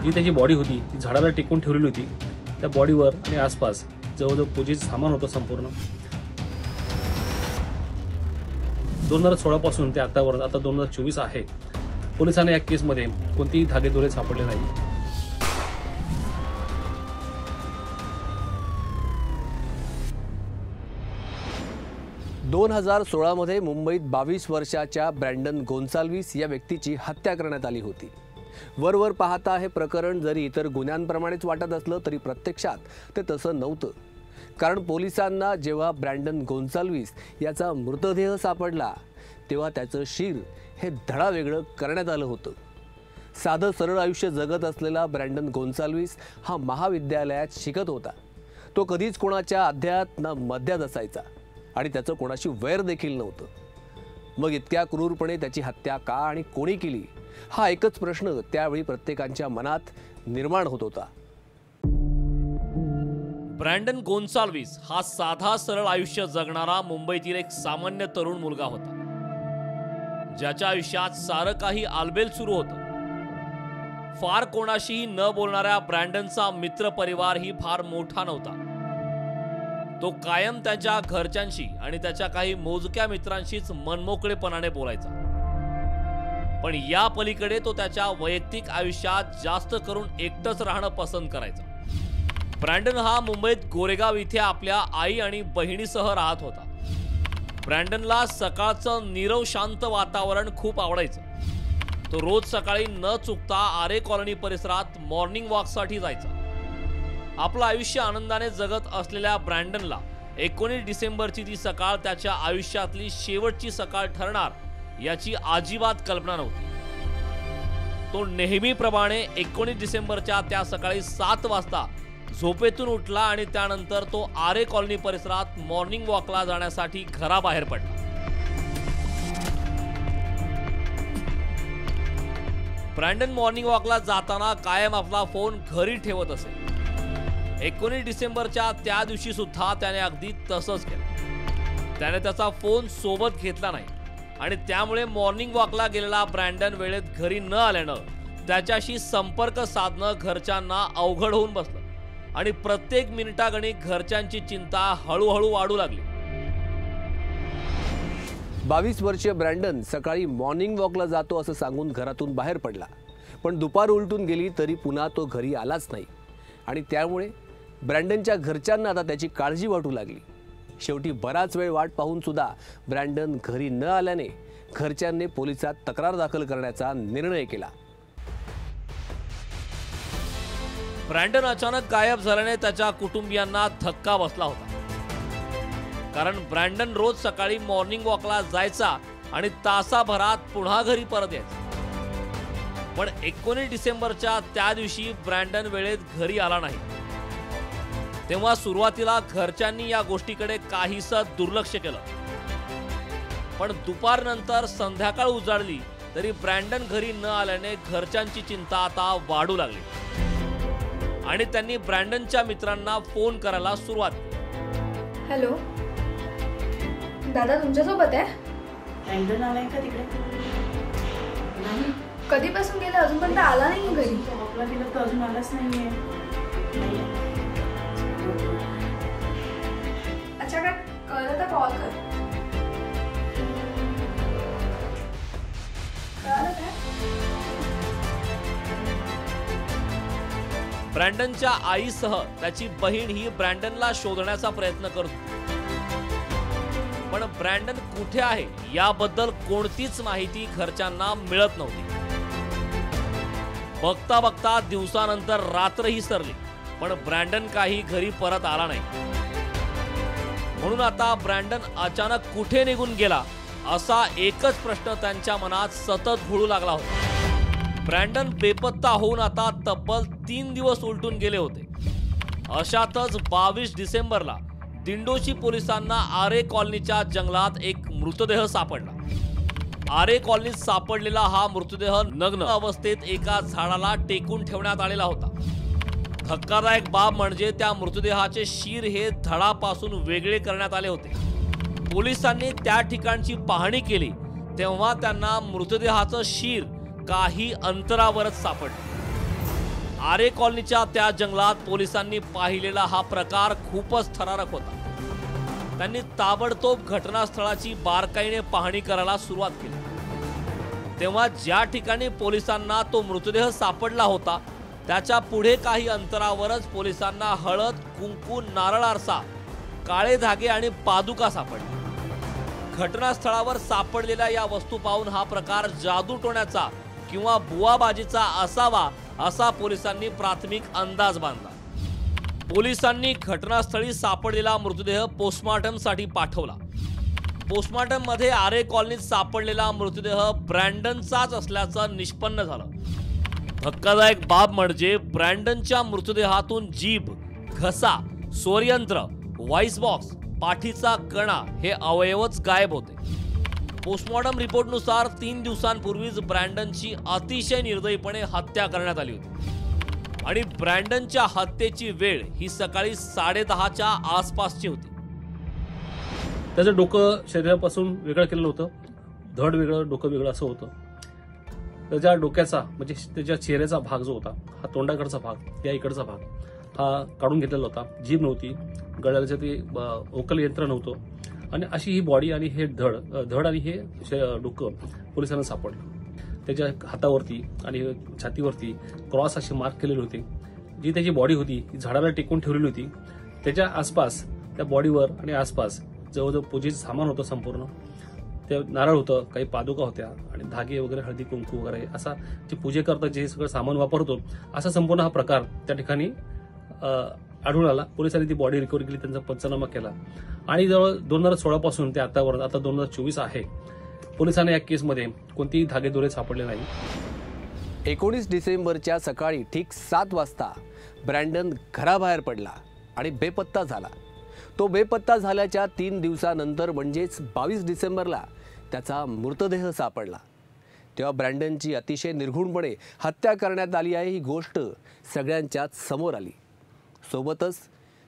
जी त्याची बॉडी होती ती झाडाला टेकून ठेवलेली होती। त्या बॉडीवर आणि आसपास जवळजवळ पूजेचं सामान होतं संपूर्ण। 2016 पासून ते आता 2024 आहे। पोलिसांना या केसमध्ये कोणतीही धागेदोरे सापडले नाही। 2016 मध्ये मुंबईत 22 वर्षाच्या ब्रँडन गोन्साल्विस या व्यक्तीची हत्या करण्यात आली होती। वरवर पाहता हे प्रकरण जरी इतर गुन्ह्यांप्रमाणेच वाटत असलं तरी प्रत्यक्षात ते तसं नव्हतं। कारण पोलिसांना जेव्हा ब्रँडन गोन्साल्विस याचा मृतदेह सापडला तेव्हा त्याचं शीर हे धडा वेगळं करण्यात आलं होतं। साधं सरळ आयुष्य जगत असलेला ब्रँडन गोन्साल्विस हा महाविद्यालयात शिकत होता। तो कधीच कोणाच्या अध्यात ना मध्यात असायचा आणि त्याचं कोणाशी वैर देखील नव्हतं। मग इतक्या क्रूरपणे त्याची हत्या का आणि कोणी केली हा एकच प्रश्न त्यावेळी प्रत्येकाच्या मनात निर्माण होत होता। ब्रँडन गोन्साल्विस हा साधा सरळ आयुष्य जगणारा मुंबईतील एक सामान्य तरुण मुलगा होता, ज्याच्या आयुष्यात सारं काही आलबेल सुरू होतं। फार कोणाशीही न बोलणाऱ्या ब्रँडनचा मित्र परिवार ही फार मोठा नव्हता। तो कायम त्याच्या घरच्यांशी आणि त्याच्या काही मोजक्या मित्रांशीच मनमोकळेपणाने बोलायचा। पण या पलीकडे तो त्याच्या वैयक्तिक आयुष्यात जास्त करून एकटंच राहणं पसंत करायचा। ब्रँडन हा मुंबईत गोरेगाव इथे आपल्या आई आणि बहिणीसह राहत होता। ब्रँडनला सकाळचं नीरव शांत वातावरण खूप आवडायचं। तो रोज सकाळी न चुकता आरे कॉलनी परिसरात मॉर्निंग वॉकसाठी जायचा। आपलं आयुष्य आनंदाने जगत असलेल्या ब्रँडनला 19 डिसेंबरची ती सकाळ त्याच्या आयुष्यातली शेवटची सकाळ ठरणार याची अजिबात कल्पना नव्हती। तो नेहमीप्रमाणे 19 डिसेंबरच्या त्या सकाळी 7 वाजता झोपेतून उठला आणि त्यानंतर तो आरे कॉलनी परिसरात मॉर्निंग वॉकला जाण्यासाठी घराबाहेर पडला। ब्रँडन मॉर्निंग वॉकला जाताना कायम आपला फोन घरी ठेवत असे। 19 डिसेंबरच्या त्या दिवशी सुद्धा त्याने अगदी तसंच केलं। त्याने त्याचा फोन सोबत घेतला नाही आणि त्यामुळे मॉर्निंग वॉकला गेलेला ब्रँडन वेळेत घरी न आल्यानं त्याच्याशी संपर्क साधणं घरच्यांना अवघड होऊन बसलं आणि प्रत्येक मिनिटागणी घरच्यांची चिंता हळूहळू वाढू लागली। 22 वर्षीय ब्रँडन सकाळी मॉर्निंग वॉकला जातो असं सांगून घरातून बाहेर पडला, पण दुपार उलटून गेली तरी पुन्हा तो घरी आलाच नाही आणि त्यामुळे ब्रँडनच्या घरच्यांना आता त्याची काळजी वाटू लागली। शेवटी बराच वेळ वाट पाहून सुद्धा ब्रँडन घरी न आल्याने घरच्यांनी पोलिसात तक्रार दाखल करण्याचा निर्णय केला। ब्रँडन अचानक गायब झाल्याने त्याच्या कुटुंबियांना धक्का बसला होता। कारण ब्रँडन रोज सकाळी मॉर्निंग वॉकला जायचा आणि तासाभरात पुन्हा घरी परत यायचा। पण 19 डिसेंबरच्या त्या दिवशी ब्रँडन वेळेत घरी आला नाही। तेव्हा सुरुवातीला घरच्यांनी या गोष्टीकडे काहीसं दुर्लक्ष केलं, पण दुपारनंतर संध्याकाळ उजाडली तरी ब्रँडन घरी न आल्याने घरच्यांची चिंता आता वाढू लागली आणि त्यांनी ब्रँडनच्या मित्रांना फोन करायला सुरुवात केली। हॅलो दादा, तुमच्यासोबत आहे? ब्रँडन आलाय का तिकडे? नाही, कधीपासून गेला अजूनपर्यंत आला नाही घरी? वॉकला गेला तर अजून आलाच नाहीये। अच्छा, काय कळलं तर कॉल कर। कळलं काय? ब्रँडनच्या आईसह त्याची बहीण ही ब्रँडनला शोधण्याचा प्रयत्न करत होती, पण ब्रँडन कुठे आहे याबद्दल कोणतीच माहिती घरच्यांना मिळत नव्हती। बघता बघता दिवसानंतर रात्रही सरली, पण ब्रँडन काही घरी परत आला नाही। म्हणून आता ब्रँडन अचानक कुठे निघून गेला असा एकच प्रश्न त्यांच्या मनात सतत घोळू लागला होता। ब्रँडन बेपत्ता होऊन आता तब्बल 3 दिवस उलटून गेले होते। अशातच 22 डिसेंबरला दिंडोशी पोलिसांना आरे कॉलनीच्या जंगलात एक मृतदेह सापडला। आरे कॉलनीत सापडलेला हा मृतदेह नग्न अवस्थेत एका झाडाला टेकून ठेवण्यात आलेला होता। धक्कादायक बाब म्हणजे त्या मृतदेहाचे शीर हे धडापासून वेगळे करण्यात आले होते। पोलिसांनी त्या ठिकाणची पाहणी केली तेव्हा त्यांना मृतदेहाचं शीर काही अंतरावरच सापडलं। आरे कॉलनीच्या त्या जंगलात पोलिसांनी पाहिलेला हा प्रकार खूपच थरारक होता। त्यांनी ताबडतोब घटनास्थळाची बारकाईने पाहणी करायला सुरुवात केली। तेव्हा ज्या ठिकाणी पोलिसांना तो मृतदेह सापडला होता त्याच्या पुढे काही अंतरावरच पोलिसांना हळद, कुंकू, नारळ आरसा, काळे धागे आणि पादुका सापडल्या। घटनास्थळावर सापडलेल्या या वस्तू पाहून हा प्रकार जादूटोण्याचा किंवा बुवाबाजीचा असावा असा पोलिसांनी प्राथमिक अंदाज बांधला। पोलिसांनी घटनास्थळी सापडलेला मृतदेह पोस्टमॉर्टमसाठी पाठवला। पोस्टमॉर्टम मध्ये आरे कॉलनीत सापडलेला मृतदेह ब्रँडनचाच असल्याचं निष्पन्न झालं। धक्कादायक बाब म्हणजे ब्रँडनच्या मृतदेहातून जीभ, घसा, स्वरयंत्र, व्हॉइस बॉक्स, पाठीचा कणा हे अवयवच गायब होते। पोस्टमॉर्टम रिपोर्टनुसार 3 दिवसांपूर्वीच ब्रँडनची अतिशय निर्दयीपणे हत्या करण्यात आली होती आणि ब्रँडनच्या हत्येची वेळ ही सकाळी 10:30च्या आसपासची होती। त्याचं डोकं शरीरापासून वेगळं केलेलं होतं, धड वेगळं, डोकं वेगळं असं होतं। त्याच्या डोक्याचा म्हणजे त्याच्या चेहऱ्याचा भाग जो होता, हा तोंडाकडचा भाग, या इकडचा भाग हा काढून घेतलेला होता। जीभ नव्हती, गळ्याचं ते ओकल यंत्र नव्हतं आणि अशी ही बॉडी आणि हे धड आणि हे डोकं पोलिसांना सापडलं। त्याच्या हातावरती आणि छातीवरती क्रॉस असे मार्क केलेले होते। जी त्याची बॉडी होती ती झाडाला टेकून ठेवलेली होती। त्याच्या आसपास, त्या बॉडीवर आणि आसपास जवळजवळ पूजेचं सामान होतं संपूर्ण। ते नारळ होतं, काही पादुका होत्या आणि धागे वगैरे, हळदी कुंकू वगैरे असा जे पूजेकरता जे सगळं सामान वापरतो असा संपूर्ण हा प्रकार त्या ठिकाणी आढळून आला। पोलिसांनी ती बॉडी रिकव्हर केली, त्यांचा पंचनामा केला आणि जवळ 2016 पासून ते आतावर आता 2024 आहे, पोलिसांना या केसमध्ये कोणतीही धागेदोरे सापडले नाही। 19 डिसेंबरच्या सकाळी ठीक 7 वाजता ब्रँडन घराबाहेर पडला आणि बेपत्ता झाला। तो बेपत्ता झाल्याच्या 3 दिवसानंतर म्हणजेच 22 डिसेंबरला त्याचा मृतदेह सापडला। तेव्हा ब्रँडनची अतिशय निर्घृणपणे हत्या करण्यात आली आहे ही गोष्ट सगळ्यांच्याच समोर आली। सोबतच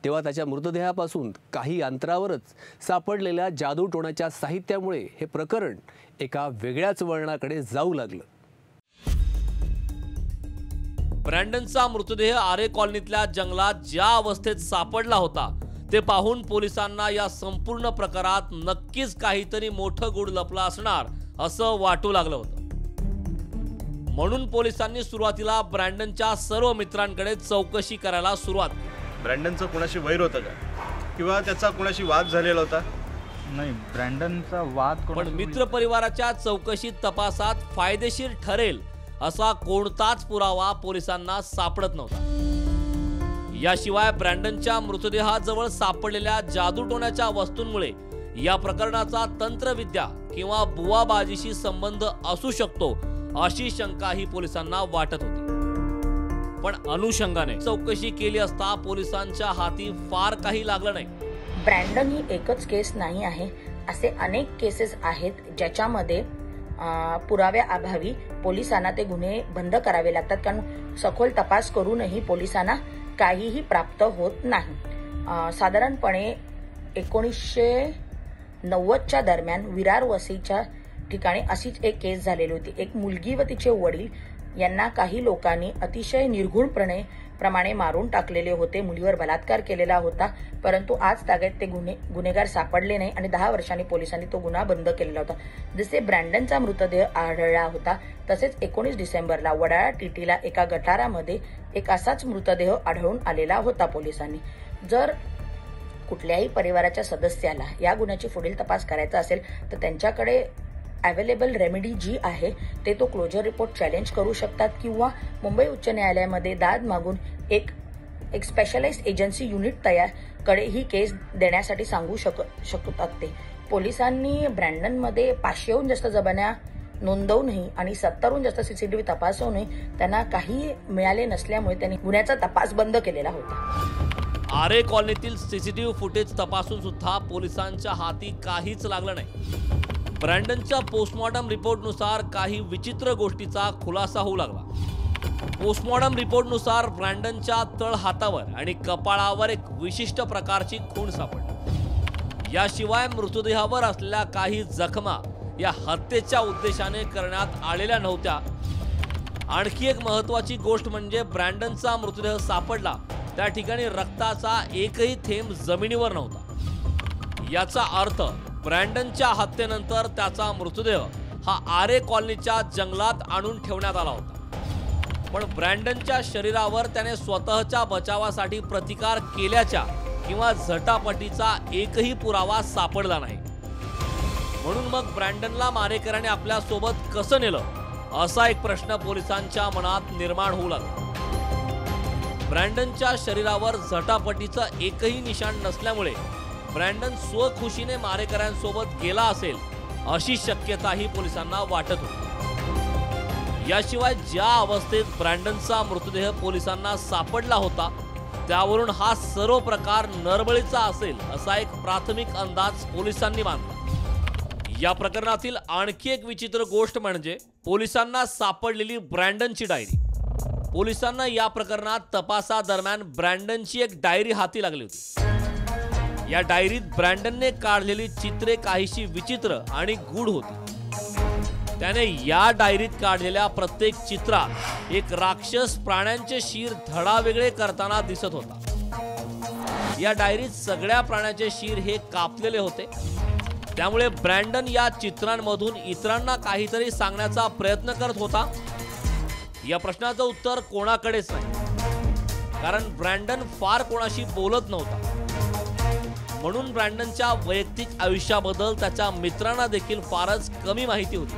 तेव्हा त्याच्या मृतदेहापासून काही अंतरावरच सापडलेल्या जादूटोण्याच्या साहित्यामुळे हे प्रकरण एका वेगळ्याच वळणाकडे जाऊ लागलं। ब्रँडनचा मृतदेह आरे कॉलनीतल्या जंगलात ज्या अवस्थेत सापडला होता ते पाहून पोलिसांना या संपूर्ण प्रकारात नक्कीच काहीतरी मोठं गूढ लपलं असणार असं वाटू लागलं होतं। म्हणून पोलिसांनी सुरुवातीला ब्रँडनच्या सर्व मित्रांकडे चौकशी करायला सुरुवात केली। ब्रँडनचं कोणाशी वैर होतं का किंवा त्याचा कोणाशी वाद झालेला होता? नाही, ब्रँडनचा वाद पण मित्र परिवाराच्या चौकशीत तपासात फायदेशीर ठरेल असा कोणताच पुरावा पोलिसांना सापडत नव्हता। याशिवाय ब्रँडनच्या मृतदेहाजवळ सापडलेल्या जादूटोण्याच्या वस्तूंमुळे या प्रकरणाचा तंत्रविद्या किंवा बुवाबाजीशी संबंध असू शकतो अशी शंकाही पोलिसांना वाटत होती। पण अनुषंगाने चौकशी केली असता पोलिसांच्या हाती फार काही लागलं नाही। ब्रँडन ही एकच केस नाही आहे, असे अनेक केसेस आहेत ज्याच्यामध्ये पुराव्याअभावी पोलिसांना ते गुन्हे बंद करावे लागतात, कारण सखोल तपास करूनही पोलिसांना काहीही प्राप्त होत नाही। साधारणपणे 1990च्या दरम्यान विरार वसईच्या ठिकाणी अशीच एक केस झालेली होती। एक मुलगी व तिचे वडील यांना काही लोकांनी अतिशय निर्घृणपणे मारून टाकलेले होते, मुलीवर बलात्कार केलेला होता, परंतु आज तागायत ते गुन्हेगार सापडले नाही आणि 10 वर्षांनी पोलिसांनी तो गुन्हा बंद केलेला होता। जसे ब्रँडनचा मृतदेह आढळला होता तसेच 19 डिसेंबरला वडाळा टीटीला एका गटारामध्ये एक असाच मृतदेह आढळून आलेला होता। पोलिसांनी जर कुठल्याही परिवाराच्या सदस्याला या गुन्ह्याची पुढील तपास करायचा असेल तर त्यांच्याकडे अवेलेबल रेमेडी जी आहे ते तो क्लोजर रिपोर्ट चॅलेंज करू शकतात किंवा मुंबई उच्च न्यायालयामध्ये दाद मागून एक स्पेशलाइज्ड एजन्सी युनिट कडे ही केस देण्यासाठी सांगू शकतात। ते पोलिसांनी ब्रँडनमध्ये 500हून जास्त जबान्या नोंदवूनही आणि 70हून जास्त सीसीटीव्ही तपासूनही त्यांना काही मिळाले नसल्यामुळे त्यांनी गुन्ह्याचा तपास बंद केलेला होता। आरे कॉलनीतील सीसीटीव्ही फुटेज तपासून सुद्धा पोलिसांच्या हाती काहीच लागलं नाही। ब्रँडनच्या पोस्टमॉर्टम रिपोर्टनुसार काही विचित्र गोष्टीचा खुलासा होऊ लागला। पोस्टमॉर्टम रिपोर्टनुसार ब्रँडनच्या तळ हातावर आणि कपाळावर एक विशिष्ट प्रकारची खूण सापडली। याशिवाय मृतदेहावर असलेल्या काही जखमा या हत्येच्या उद्देशाने करण्यात आलेल्या नव्हत्या। आणखी एक महत्त्वाची गोष्ट म्हणजे ब्रँडनचा मृतदेह सापडला त्या ठिकाणी रक्ताचा एकही थेंब जमिनीवर नव्हता। याचा अर्थ ब्रँडनच्या हत्येनंतर त्याचा मृतदेह हा आरे कॉलनीच्या जंगलात आणून ठेवण्यात आला होता। पण ब्रँडनच्या शरीरावर त्याने स्वतःच्या बचावासाठी प्रतिकार केल्याच्या किंवा झटापटीचा एकही पुरावा सापडला नाही। म्हणून मग ब्रँडनला मारेकऱ्याने आपल्या सोबत कसं नेलं असा एक प्रश्न पोलिसांच्या मनात निर्माण होऊ लागला। ब्रँडनच्या शरीरावर झटापटीचं एकही निशाण नसल्यामुळे ब्रँडन स्वखुशीने मारेकऱ्यांसोबत गेला असेल अशी शक्यताही पोलिसांना वाटत होती। याशिवाय ज्या अवस्थेत ब्रँडनचा मृतदेह पोलिसांना सापडला होता त्यावरून हा सर्व प्रकार नरबळीचा असेल असा एक प्राथमिक अंदाज पोलिसांनी बांधला। या प्रकरणातील आणखी एक विचित्र गोष्ट म्हणजे पोलिसांना सापडलेली ब्रँडनची डायरी। पोलिसांना या प्रकरणात तपासादरम्यान ब्रँडनची एक डायरी हाती लागली होती। या डायरीत ब्रँडनने काढलेली चित्रे काहीशी विचित्र आणि गूढ होती। त्याने या डायरीत काढलेल्या प्रत्येक चित्रात एक राक्षस प्राण्यांचे शीर धडावेगळे करताना दिसत होता। या डायरीत सगळ्या प्राण्याचे शीर हे कापलेले होते। त्यामुळे ब्रँडन या चित्रांमधून इतरांना काहीतरी सांगण्याचा प्रयत्न करत होता। या प्रश्नाचं उत्तर कोणाकडेच नाही, कारण ब्रँडन फार कोणाशी बोलत नव्हता। म्हणून ब्रँडनच्या वैयक्तिक आयुष्याबद्दल त्याच्या मित्रांना देखील फारच कमी माहिती होती।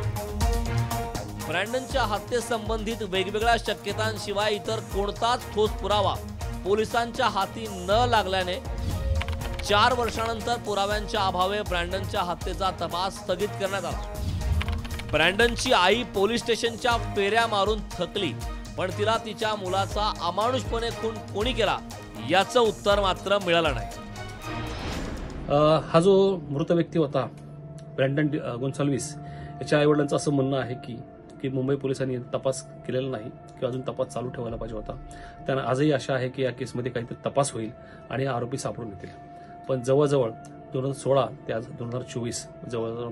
ब्रँडनच्या हत्येसंबंधित वेगवेगळ्या शक्यतांशिवाय इतर कोणताच ठोस पुरावा पोलिसांच्या हाती न लागल्याने 4 वर्षांनंतर पुराव्यांच्या अभावे ब्रँडनच्या हत्येचा तपास स्थगित करण्यात आला। ब्रँडनची आई पोलीस स्टेशनच्या फेऱ्या मारून थकली, पण तिला तिच्या मुलाचा अमानुषपणे खून कोणी केला याचं उत्तर मात्र मिळालं नाही। हा जो मृत व्यक्ती होता ब्रँडन गोन्साल्विस, याच्या आईवडिलांचं असं म्हणणं आहे की मुंबई पोलिसांनी तपास केलेला नाही किंवा अजून तपास चालू ठेवायला पाहिजे होता। त्यांना आजही आशा आहे की या केसमध्ये काहीतरी तपास होईल आणि आरोपी सापडून येतील। पण जवळजवळ 2016 ते आज 2024 जवळजवळ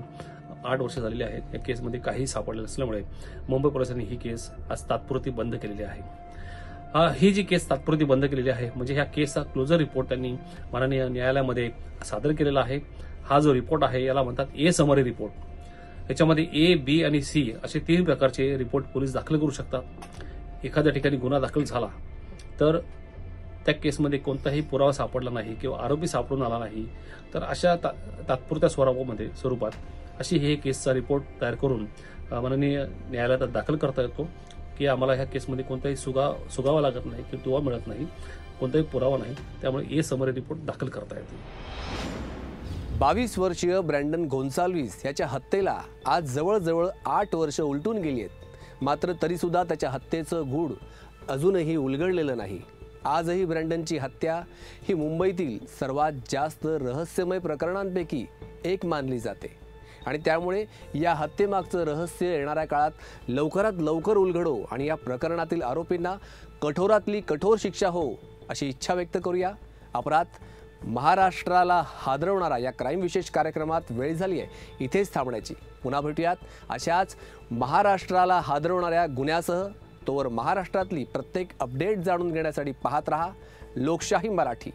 8 वर्ष झालेली आहेत। या केसमध्ये काही सापडले नसल्यामुळे मुंबई पोलिसांनी ही केस आज तात्पुरती बंद केलेली आहे। ही जी केस तात्पुरती बंद केलेली आहे म्हणजे ह्या केसचा क्लोजर रिपोर्ट त्यांनी माननीय न्यायालयामध्ये सादर केलेला आहे। हा जो रिपोर्ट आहे याला म्हणतात ए समरी रिपोर्ट। याच्यामध्ये ए, बी आणि सी असे 3 प्रकारचे रिपोर्ट पोलीस दाखल करू शकतात। एखाद्या ठिकाणी गुन्हा दाखल झाला तर त्या केसमध्ये कोणताही पुरावा सापडला नाही किंवा आरोपी सापडून आला नाही तर अशा तात्पुरत्या स्वरूपात अशी हे केसचा रिपोर्ट तयार करून माननीय न्यायालयात दाखल करता येतो की आम्हाला ह्या केसमध्ये कोणताही सुगावा लागत नाही किंवा दुवा मिळत नाही, कोणताही पुरावा नाही, त्यामुळे ए समरी रिपोर्ट दाखल करता येतो। 22 वर्षीय ब्रँडन गोन्साल्विस याच्या हत्येला आज जवळजवळ 8 वर्ष उलटून गेली आहेत। मात्र तरीसुद्धा त्याच्या हत्येचं गूढ अजूनही उलगडलेलं नाही। आजही ब्रँडनची हत्या ही मुंबईतील सर्वात जास्त रहस्यमय प्रकरणांपैकी एक मानली जाते आणि त्यामुळे या हत्येमागचं रहस्य येणाऱ्या काळात लवकरात लवकर उलगडो आणि या प्रकरणातील आरोपींना कठोरातली कठोर शिक्षा हो अशी इच्छा व्यक्त करूया। अपराध महाराष्ट्राला हादरवणारा या क्राईम विशेष कार्यक्रमात वेळ झाली आहे इथेच थांबण्याची। पुन्हा भेटूयात अशाच महाराष्ट्राला हादरवणाऱ्या गुन्ह्यासह। तोवर महाराष्ट्रातली प्रत्येक अपडेट जाणून घेण्यासाठी पाहत रहा लोकशाही मराठी।